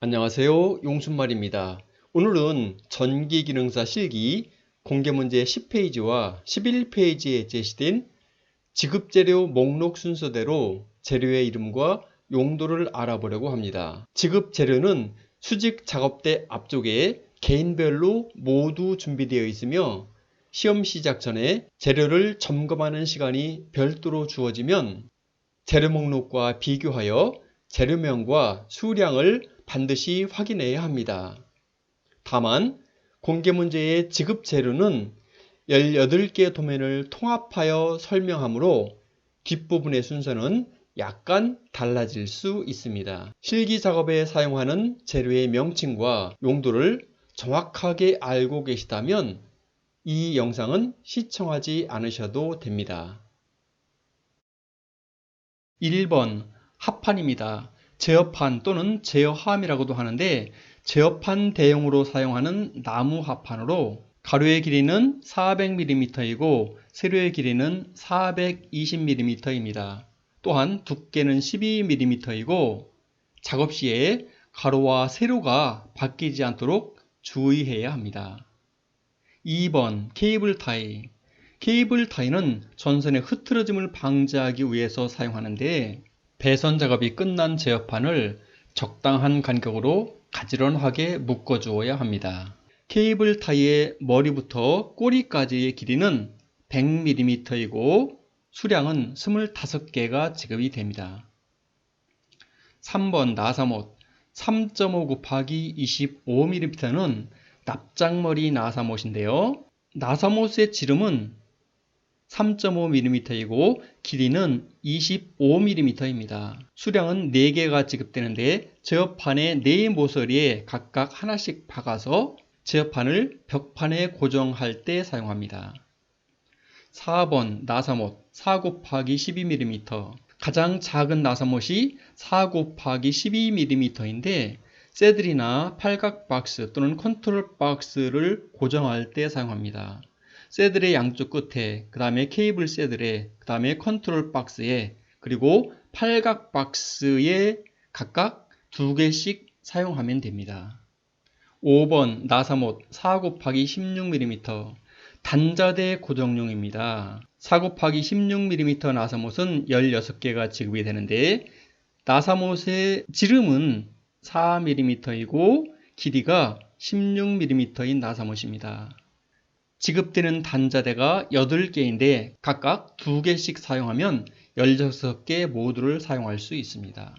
안녕하세요. 용순말입니다. 오늘은 전기기능사 실기 공개문제 10페이지와 11페이지에 제시된 지급재료 목록 순서대로 재료의 이름과 용도를 알아보려고 합니다. 지급재료는 수직 작업대 앞쪽에 개인별로 모두 준비되어 있으며 시험 시작 전에 재료를 점검하는 시간이 별도로 주어지면 재료 목록과 비교하여 재료명과 수량을 반드시 확인해야 합니다. 다만 공개문제의 지급 재료는 18개 도면을 통합하여 설명하므로 뒷부분의 순서는 약간 달라질 수 있습니다. 실기 작업에 사용하는 재료의 명칭과 용도를 정확하게 알고 계시다면 이 영상은 시청하지 않으셔도 됩니다. 1번 합판입니다. 제어판 또는 제어함이라고도 하는데 제어판 대용으로 사용하는 나무 합판으로 가로의 길이는 400mm이고 세로의 길이는 420mm입니다. 또한 두께는 12mm이고 작업 시에 가로와 세로가 바뀌지 않도록 주의해야 합니다. 2번 케이블 타이. 케이블 타이는 전선의 흐트러짐을 방지하기 위해서 사용하는데 배선 작업이 끝난 제어판을 적당한 간격으로 가지런하게 묶어 주어야 합니다. 케이블 타이의 머리부터 꼬리까지의 길이는 100mm이고 수량은 25개가 지급이 됩니다. 3번 나사못. 3.5 곱하기 25mm는 납작머리 나사못인데요. 나사못의 지름은 3.5mm이고 길이는 25mm입니다. 수량은 4개가 지급되는데 제어판의 4모서리에 각각 하나씩 박아서 제어판을 벽판에 고정할 때 사용합니다. 4번 나사못 4 곱하기 12mm. 가장 작은 나사못이 4 곱하기 12mm인데 새들이나 팔각 박스 또는 컨트롤 박스를 고정할 때 사용합니다. 새들의 양쪽 끝에, 그 다음에 케이블 새들에, 그 다음에 컨트롤 박스에, 그리고 팔각 박스에 각각 2개씩 사용하면 됩니다. 5번 나사못 4 곱하기 16mm. 단자대 고정용입니다. 4 곱하기 16mm 나사못은 16개가 지급이 되는데 나사못의 지름은 4mm이고 길이가 16mm인 나사못입니다. 지급되는 단자대가 8개인데 각각 2개씩 사용하면 16개 모두를 사용할 수 있습니다.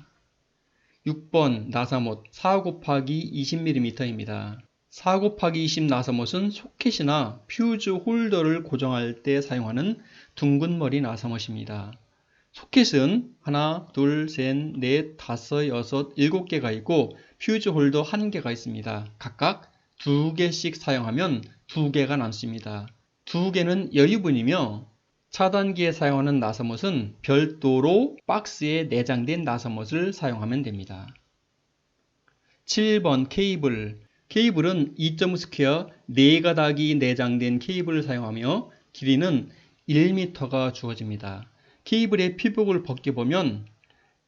6번 나사못 4 곱하기 20mm입니다. 4 곱하기 20 나사못은 소켓이나 퓨즈 홀더를 고정할 때 사용하는 둥근 머리 나사못입니다. 소켓은 하나, 둘, 셋, 넷, 다섯, 여섯, 7개가 있고 퓨즈 홀더 1개가 있습니다. 각각 2개씩 사용하면 2개가 남습니다. 2개는 여유분이며 차단기에 사용하는 나사못은 별도로 박스에 내장된 나사못을 사용하면 됩니다. 7번 케이블. 케이블은 2.5 스퀘어 4가닥이 내장된 케이블을 사용하며 길이는 1m가 주어집니다. 케이블의 피복을 벗겨보면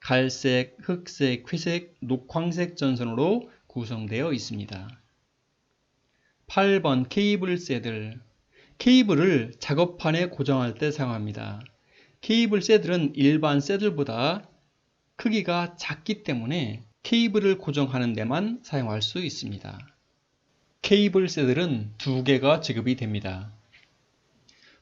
갈색, 흑색, 회색, 녹황색 전선으로 구성되어 있습니다. 8번 케이블 새들. 케이블을 작업판에 고정할 때 사용합니다. 케이블 새들은 일반 새들보다 크기가 작기 때문에 케이블을 고정하는 데만 사용할 수 있습니다. 케이블 새들은 2개가 지급이 됩니다.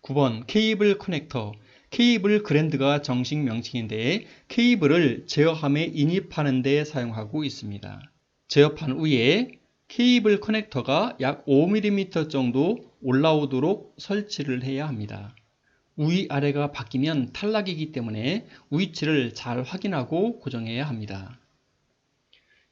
9번 케이블 커넥터. 케이블 그랜드가 정식 명칭인데 케이블을 제어함에 인입하는 데 사용하고 있습니다. 제어판 위에 케이블 커넥터가 약 5mm 정도 올라오도록 설치를 해야 합니다. 위아래가 바뀌면 탈락이기 때문에 위치를 잘 확인하고 고정해야 합니다.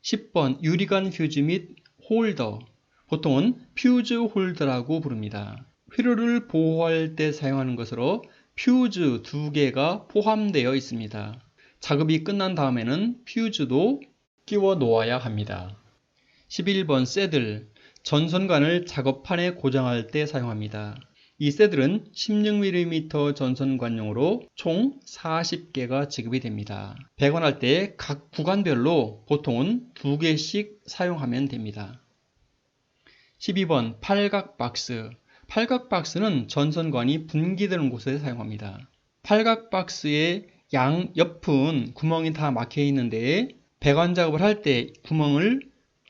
10번 유리관 퓨즈 및 홀더. 보통은 퓨즈 홀더라고 부릅니다. 회로를 보호할 때 사용하는 것으로 퓨즈 2개가 포함되어 있습니다. 작업이 끝난 다음에는 퓨즈도 끼워 놓아야 합니다. 11번 새들. 전선관을 작업판에 고정할 때 사용합니다. 이 쇠들은 16mm 전선관용으로 총 40개가 지급이 됩니다. 배관할 때 각 구간별로 보통은 2개씩 사용하면 됩니다. 12번 팔각 박스. 팔각 박스는 전선관이 분기되는 곳에 사용합니다. 팔각 박스의 양 옆은 구멍이 다 막혀 있는데 배관 작업을 할 때 구멍을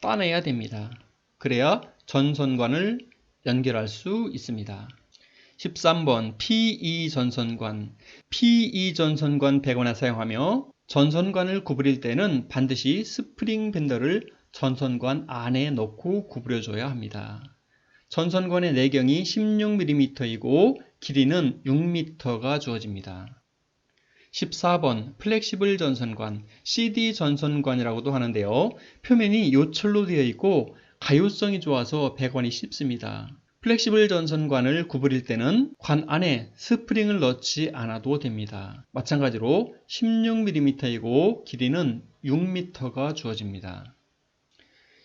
따내야 됩니다. 그래야 전선관을 연결할 수 있습니다. 13번 PE 전선관. PE 전선관 배관에 사용하며 전선관을 구부릴 때는 반드시 스프링 밴더를 전선관 안에 넣고 구부려줘야 합니다. 전선관의 내경이 16mm이고 길이는 6m가 주어집니다. 14번 플렉시블 전선관, CD 전선관이라고도 하는데요. 표면이 요철로 되어 있고 가요성이 좋아서 배관이 쉽습니다. 플렉시블 전선관을 구부릴 때는 관 안에 스프링을 넣지 않아도 됩니다. 마찬가지로 16mm이고 길이는 6m가 주어집니다.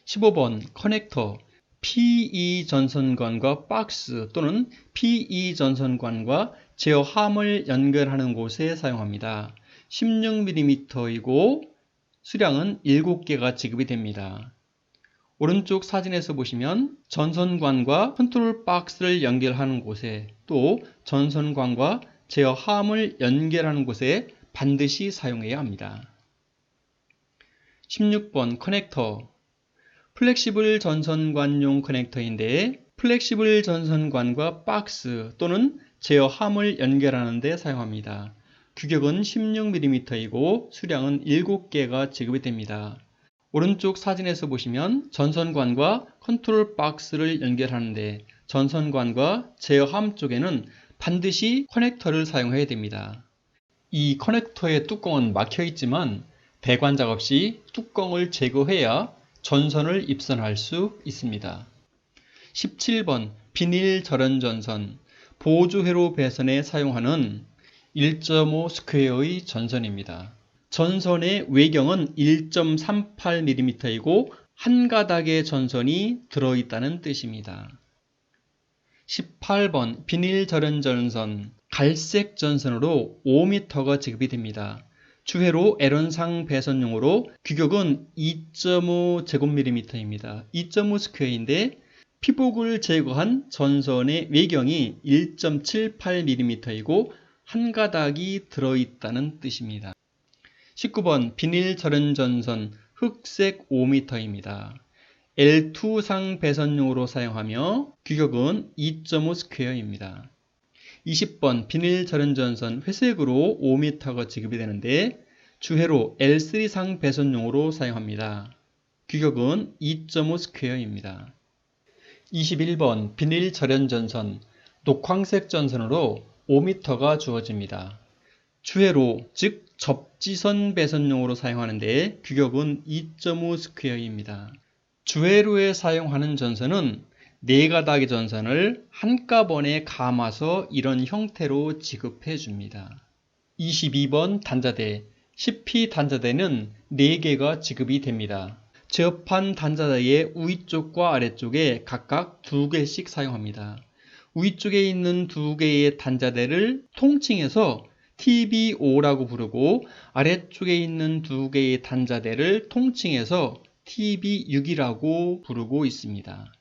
15번 커넥터. PE 전선관과 박스 또는 PE 전선관과 제어함을 연결하는 곳에 사용합니다. 16mm이고 수량은 7개가 지급이 됩니다. 오른쪽 사진에서 보시면 전선관과 컨트롤 박스를 연결하는 곳에 또 전선관과 제어함을 연결하는 곳에 반드시 사용해야 합니다. 16번 커넥터. 플렉시블 전선관용 커넥터인데 플렉시블 전선관과 박스 또는 제어함을 연결하는 데 사용합니다. 규격은 16mm이고 수량은 7개가 지급이 됩니다. 오른쪽 사진에서 보시면 전선관과 컨트롤 박스를 연결하는데 전선관과 제어함 쪽에는 반드시 커넥터를 사용해야 됩니다. 이 커넥터의 뚜껑은 막혀 있지만 배관 작업 시 뚜껑을 제거해야 전선을 입선할 수 있습니다. 17번 비닐 절연 전선. 보조회로 배선에 사용하는 1.5 스퀘어의 전선입니다. 전선의 외경은 1.38mm이고 한 가닥의 전선이 들어있다는 뜻입니다. 18번 비닐 절연 전선. 갈색 전선으로 5m가 지급이 됩니다. 주회로 L원상 배선용으로 규격은 2.5제곱밀리미터입니다. 2.5 스퀘어인데 피복을 제거한 전선의 외경이 1.78mm이고 한 가닥이 들어있다는 뜻입니다. 19번 비닐 절연 전선 흑색 5m입니다. L2상 배선용으로 사용하며 규격은 2.5 스퀘어입니다. 20번 비닐 절연 전선 회색으로 5m가 지급이 되는데 주회로 L3상 배선용으로 사용합니다. 규격은 2.5 스퀘어입니다. 21번 비닐 절연 전선 녹황색 전선으로 5m가 주어집니다. 주회로 즉 접지선 배선용으로 사용하는데 규격은 2.5 스퀘어입니다. 주회로에 사용하는 전선은 4가닥의 전선을 한꺼번에 감아서 이런 형태로 지급해 줍니다. 22번 단자대. 10P 단자대는 4개가 지급이 됩니다. 제어판 단자대의 위쪽과 아래쪽에 각각 2개씩 사용합니다. 위쪽에 있는 2개의 단자대를 통칭해서 TB5라고 부르고 아래쪽에 있는 2개의 단자대를 통칭해서 TB6이라고 부르고 있습니다.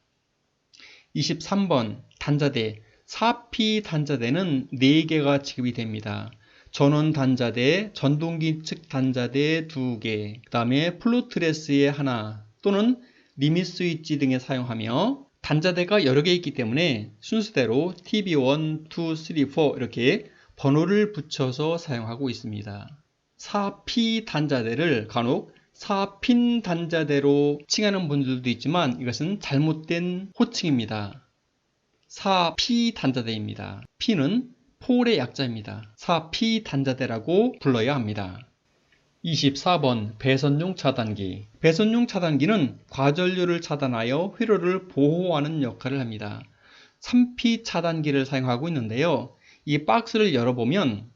23번 단자대. 4P 단자대는 4개가 지급이 됩니다. 전원 단자대, 전동기 측 단자대 2개, 그 다음에 플로트레스에 하나 또는 리밋 스위치 등에 사용하며 단자대가 여러 개 있기 때문에 순서대로 TB1, 2, 3, 4 이렇게 번호를 붙여서 사용하고 있습니다. 4P 단자대를 간혹 4핀 단자대로 칭하는 분들도 있지만 이것은 잘못된 호칭입니다. 4P 단자대입니다. P는 폴의 약자입니다. 4P 단자대라고 불러야 합니다. 24번 배선용 차단기. 배선용 차단기는 과전류를 차단하여 회로를 보호하는 역할을 합니다. 3P 차단기를 사용하고 있는데요. 이 박스를 열어보면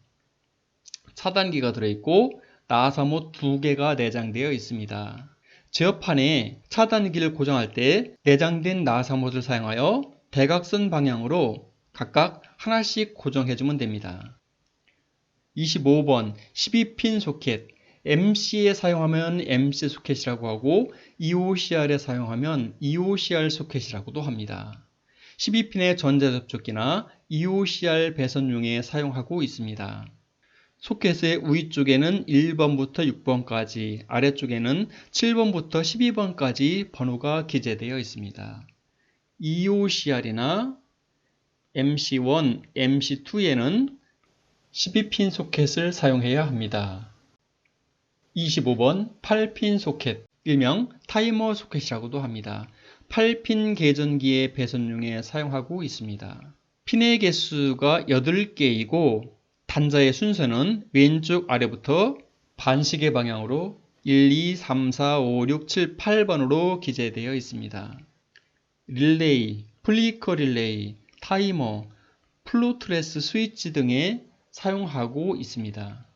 차단기가 들어있고 나사못 2개가 내장되어 있습니다. 제어판에 차단기를 고정할 때 내장된 나사못을 사용하여 대각선 방향으로 각각 하나씩 고정해주면 됩니다. 25번 12핀 소켓. MC에 사용하면 MC 소켓이라고 하고 EOCR에 사용하면 EOCR 소켓이라고도 합니다. 12핀의 전자접촉기나 EOCR 배선용에 사용하고 있습니다. 소켓의 위쪽에는 1번부터 6번까지, 아래쪽에는 7번부터 12번까지 번호가 기재되어 있습니다. EOCR이나 MC1, MC2에는 12핀 소켓을 사용해야 합니다. 25번 8핀 소켓, 일명 타이머 소켓이라고도 합니다. 8핀 계전기의 배선용에 사용하고 있습니다. 핀의 개수가 8개이고 단자의 순서는 왼쪽 아래부터 반시계 방향으로 1, 2, 3, 4, 5, 6, 7, 8번으로 기재되어 있습니다. 릴레이, 플리커 릴레이, 타이머, 플로트레스 스위치 등에 사용하고 있습니다.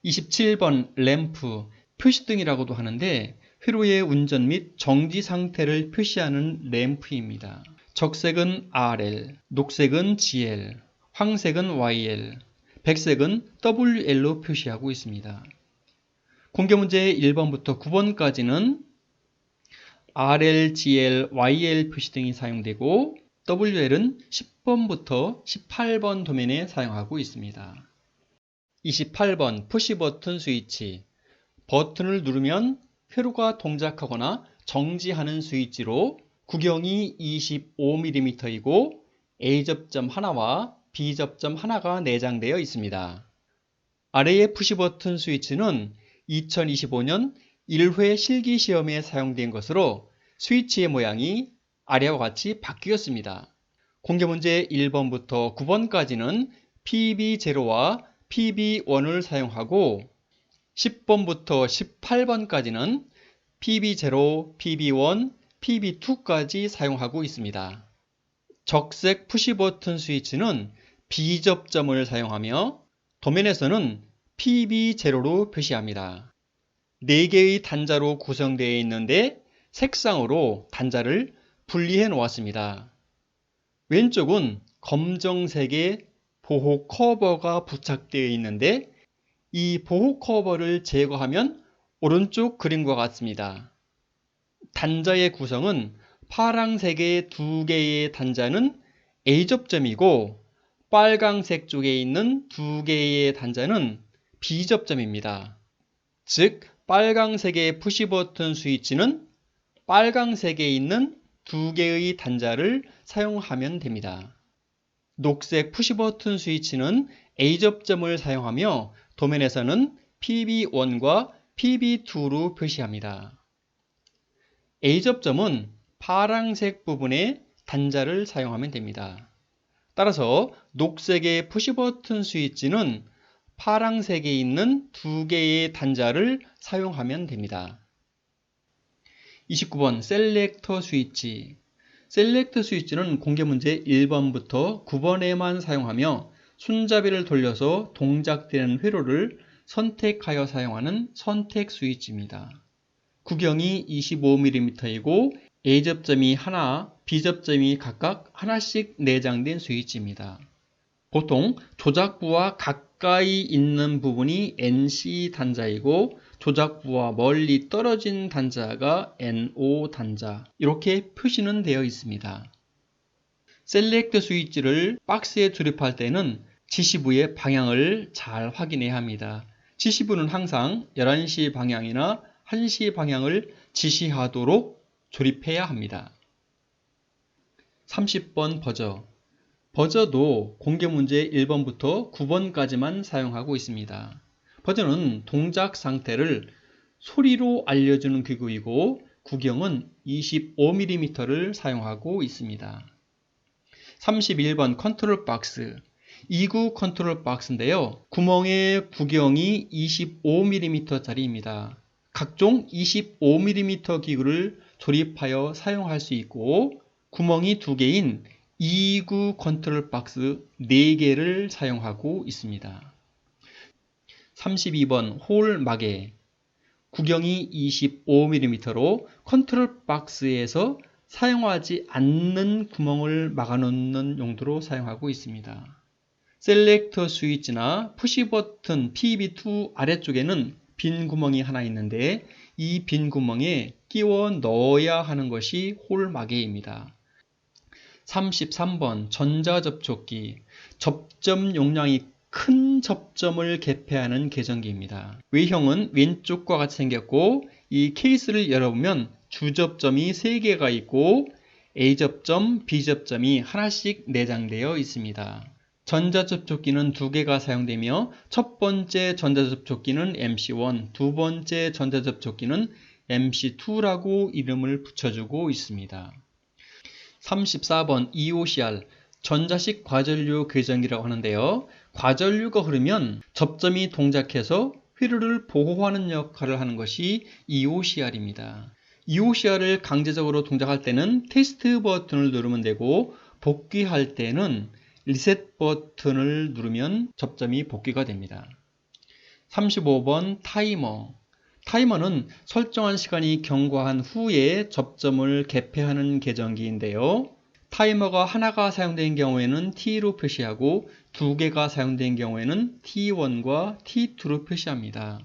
27번 램프, 표시등이라고도 하는데 회로의 운전 및 정지 상태를 표시하는 램프입니다. 적색은 RL, 녹색은 GL, 황색은 YL, 백색은 WL로 표시하고 있습니다. 공개문제 1번부터 9번까지는 RL, GL, YL 표시등이 사용되고 WL은 10번부터 18번 도면에 사용하고 있습니다. 28번 푸시버튼 스위치. 버튼을 누르면 회로가 동작하거나 정지하는 스위치로 구경이 25mm이고 A접점 하나와 B접점 하나가 내장되어 있습니다. 아래의 푸시버튼 스위치는 2025년 1회 실기시험에 사용된 것으로 스위치의 모양이 아래와 같이 바뀌었습니다. 공개문제 1번부터 9번까지는 PB0와 PB1을 사용하고 10번부터 18번까지는 PB0, PB1, PB2까지 사용하고 있습니다. 적색 푸시버튼 스위치는 B접점을 사용하며 도면에서는 PB0로 표시합니다. 4개의 단자로 구성되어 있는데 색상으로 단자를 분리해 놓았습니다. 왼쪽은 검정색의 보호 커버가 부착되어 있는데 이 보호 커버를 제거하면 오른쪽 그림과 같습니다. 단자의 구성은 파란색의 2개의 단자는 A접점이고 빨강색 쪽에 있는 2개의 단자는 B접점입니다. 즉 빨강색의 푸시버튼 스위치는 빨강색에 있는 2개의 단자를 사용하면 됩니다. 녹색 푸시버튼 스위치는 A접점을 사용하며 도면에서는 PB1과 PB2로 표시합니다. A접점은 파란색 부분에 단자를 사용하면 됩니다. 따라서 녹색의 푸시버튼 스위치는 파란색에 있는 2개의 단자를 사용하면 됩니다. 29번 셀렉터 스위치. 셀렉터 스위치는 공개문제 1번부터 9번에만 사용하며 손잡이를 돌려서 동작되는 회로를 선택하여 사용하는 선택 스위치입니다. 구경이 25mm이고 A접점이 하나, B접점이 각각 하나씩 내장된 스위치입니다. 보통 조작부와 가까이 있는 부분이 NC 단자이고 조작부와 멀리 떨어진 단자가 NO 단자, 이렇게 표시는 되어 있습니다. 셀렉트 스위치를 박스에 조립할 때는 지시부의 방향을 잘 확인해야 합니다. 지시부는 항상 11시 방향이나 1시 방향을 지시하도록 조립해야 합니다. 30번 버저. 버저도 공개문제 1번부터 9번까지만 사용하고 있습니다. 버저는 동작 상태를 소리로 알려주는 기구이고 구경은 25mm를 사용하고 있습니다. 31번 컨트롤 박스. 2구 컨트롤 박스인데요. 구멍의 구경이 25mm짜리입니다. 각종 25mm 기구를 조립하여 사용할 수 있고 구멍이 2개인 2구 컨트롤 박스 4개를 사용하고 있습니다. 32번 홀 마개. 구경이 25mm로 컨트롤 박스에서 사용하지 않는 구멍을 막아놓는 용도로 사용하고 있습니다. 셀렉터 스위치나 푸시 버튼 PB2 아래쪽에는 빈 구멍이 하나 있는데 이 빈 구멍에 끼워 넣어야 하는 것이 홀마개입니다. 33번 전자접촉기. 접점 용량이 큰 접점을 개폐하는 계전기입니다. 외형은 왼쪽과 같이 생겼고 이 케이스를 열어보면 주접점이 3개가 있고 A접점, B접점이 하나씩 내장되어 있습니다. 전자접촉기는 2개가 사용되며 첫 번째 전자접촉기는 MC1, 두 번째 전자접촉기는 MC2라고 이름을 붙여주고 있습니다. 34번 EOCR 전자식 과전류 궤전기라고 하는데요. 과전류가 흐르면 접점이 동작해서 회로를 보호하는 역할을 하는 것이 EOCR입니다. EOCR을 강제적으로 동작할 때는 테스트 버튼을 누르면 되고 복귀할 때는 리셋 버튼을 누르면 접점이 복귀가 됩니다. 35번 타이머. 타이머는 설정한 시간이 경과한 후에 접점을 개폐하는 계전기인데요. 타이머가 하나가 사용된 경우에는 T로 표시하고 2개가 사용된 경우에는 T1과 T2로 표시합니다.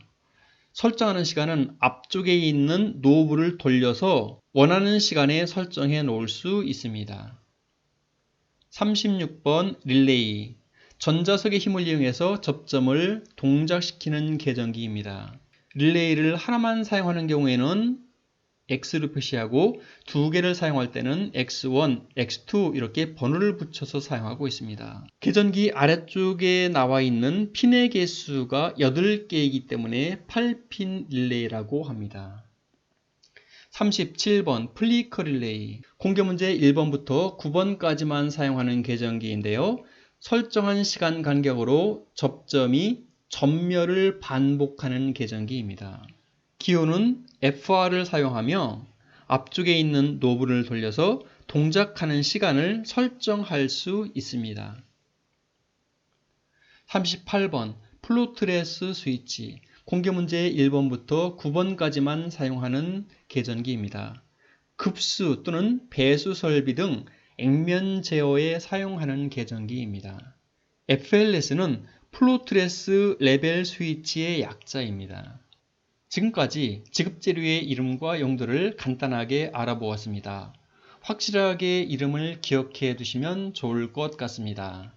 설정하는 시간은 앞쪽에 있는 노브를 돌려서 원하는 시간에 설정해 놓을 수 있습니다. 36번 릴레이. 전자석의 힘을 이용해서 접점을 동작시키는 계전기입니다. 릴레이를 하나만 사용하는 경우에는 X로 표시하고 2개를 사용할 때는 X1, X2 이렇게 번호를 붙여서 사용하고 있습니다. 계전기 아래쪽에 나와 있는 핀의 개수가 8개이기 때문에 8핀 릴레이라고 합니다. 37번 플리커 릴레이. 공개문제 1번부터 9번까지만 사용하는 계전기인데요. 설정한 시간 간격으로 접점이 전멸을 반복하는 계전기입니다. 기호는 FR을 사용하며 앞쪽에 있는 노브를 돌려서 동작하는 시간을 설정할 수 있습니다. 38번 플로트레스 스위치. 공개문제 1번부터 9번까지만 사용하는 계전기입니다. 급수 또는 배수 설비 등 액면 제어에 사용하는 계전기입니다. FLS는 플로트레스 레벨 스위치의 약자입니다. 지금까지 지급재료의 이름과 용도를 간단하게 알아보았습니다. 확실하게 이름을 기억해 두시면 좋을 것 같습니다.